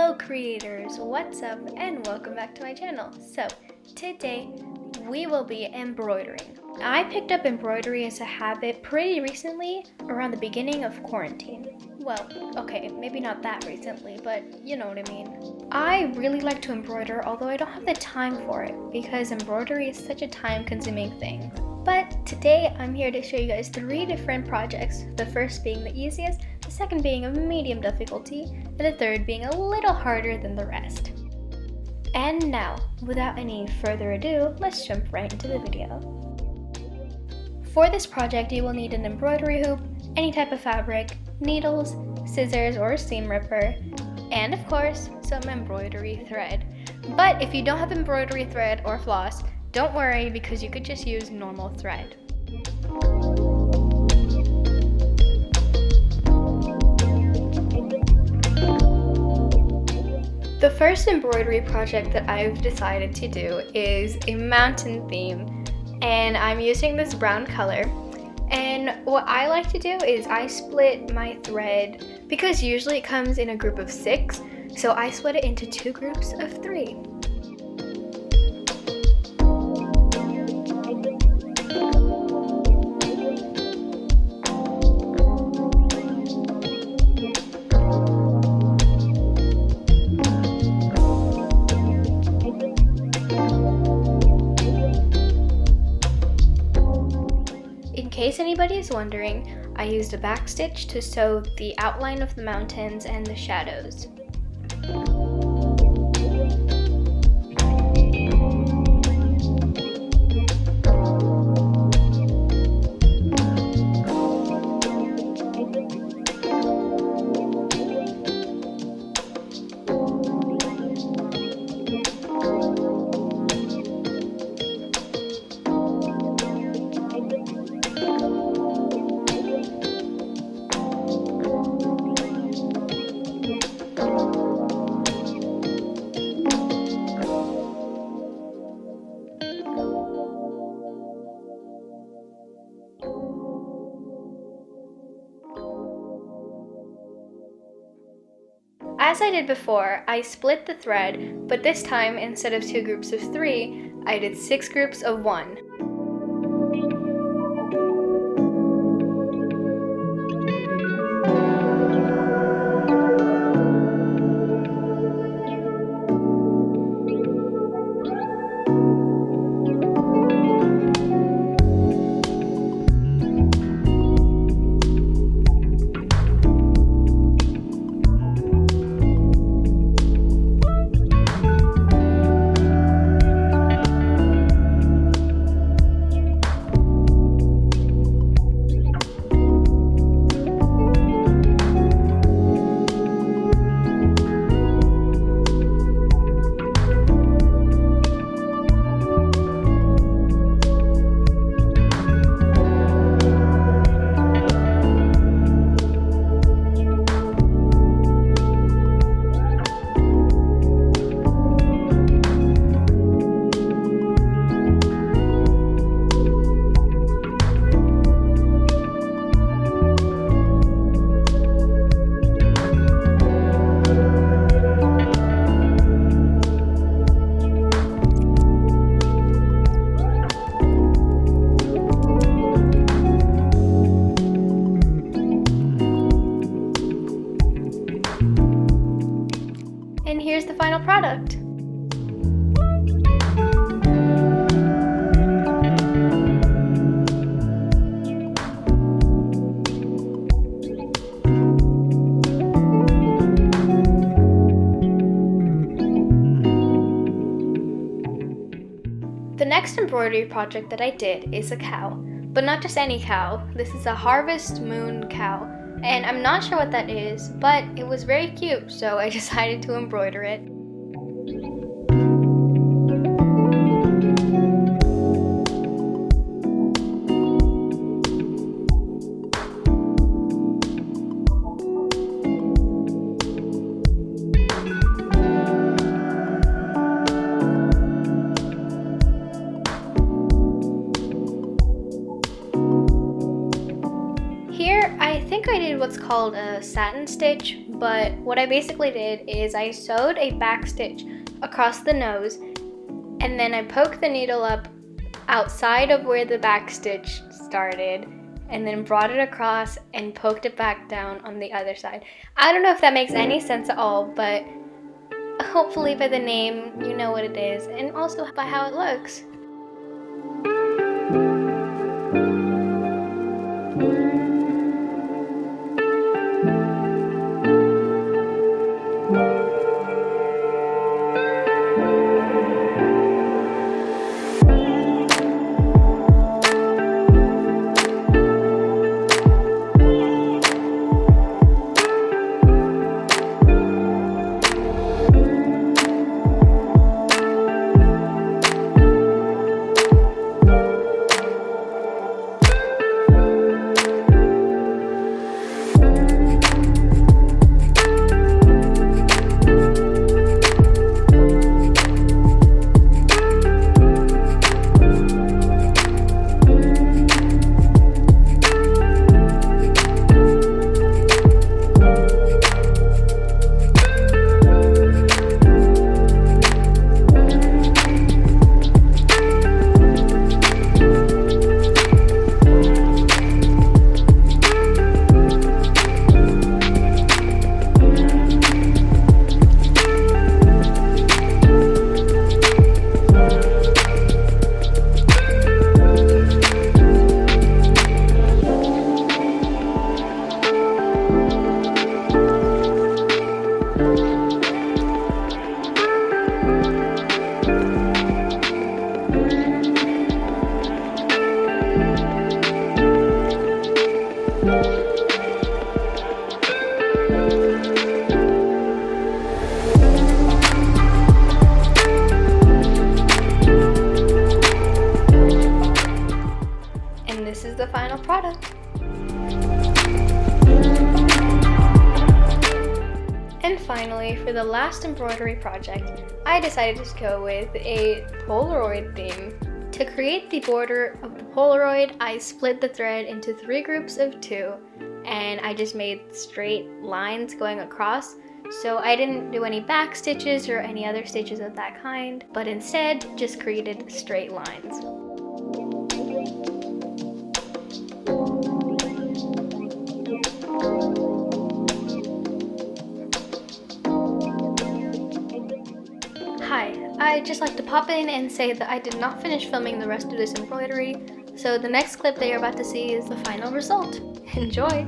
Hello creators, what's up and welcome back to my channel. So today we will be embroidering. I picked up embroidery as a habit pretty recently, around the beginning of quarantine. Well, okay, maybe not that recently, but you know what I mean. I really like to embroider, although I don't have the time for it because embroidery is such a time-consuming thing. But today I'm here to show you guys 3 different projects, the first being the easiest, the second being of medium difficulty, and the third being a little harder than the rest. And now, without any further ado, let's jump right into the video. For this project, you will need an embroidery hoop, any type of fabric, needles, scissors or seam ripper, and of course, some embroidery thread. But if you don't have embroidery thread or floss, don't worry because you could just use normal thread. The first embroidery project that I've decided to do is a mountain theme, and I'm using this brown color. And what I like to do is I split my thread, because usually it comes in a group of 6, so I split it into 2 groups of 3. In case anybody is wondering, I used a backstitch to sew the outline of the mountains and the shadows. As I did before, I split the thread, but this time instead of 2 groups of 3, I did 6 groups of 1. And here's the final product. The next embroidery project that I did is a cow, but not just any cow. This is a harvest moon cow, and I'm not sure what that is, but it was very cute, so I decided to embroider it. Here, I think I did what's called a satin stitch, but what I basically did is I sewed a back stitch across the nose, and then I poked the needle up outside of where the back stitch started, and then brought it across and poked it back down on the other side. I don't know if that makes any sense at all, but hopefully by the name you know what it is, and also by how it looks. And this is the final product. And finally, for the last embroidery project, I decided to go with a Polaroid theme. To create the border of the Polaroid, I split the thread into 3 groups of 2, and I just made straight lines going across. So I didn't do any back stitches or any other stitches of that kind, but instead just created straight lines. Hi, I'd just like to pop in and say that I did not finish filming the rest of this embroidery, so the next clip that you're about to see is the final result. Enjoy!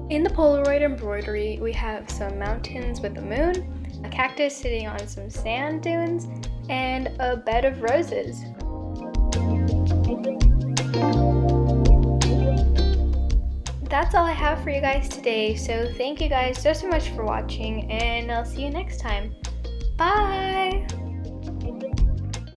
In the Polaroid embroidery, we have some mountains with a moon, a cactus sitting on some sand dunes, and a bed of roses. That's all I have for you guys today, so thank you guys so much for watching, and I'll see you next time. Bye!